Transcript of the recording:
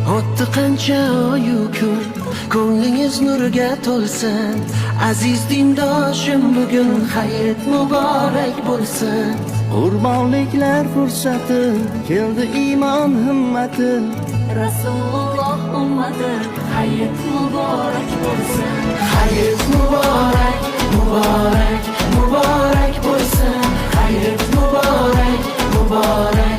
O'tdi qancha oyu kun, ko'nglingiz nurga to'lsin. Aziz dindoshim, bugun hayit muborak bo'lsin. Qurbonliklar fursati, keldi iymon himmati. Rasululloh ummati, hayit muborak bo'lsin. Hayit muborak, muborak, muborak bo'lsin. Hayit muborak, muborak.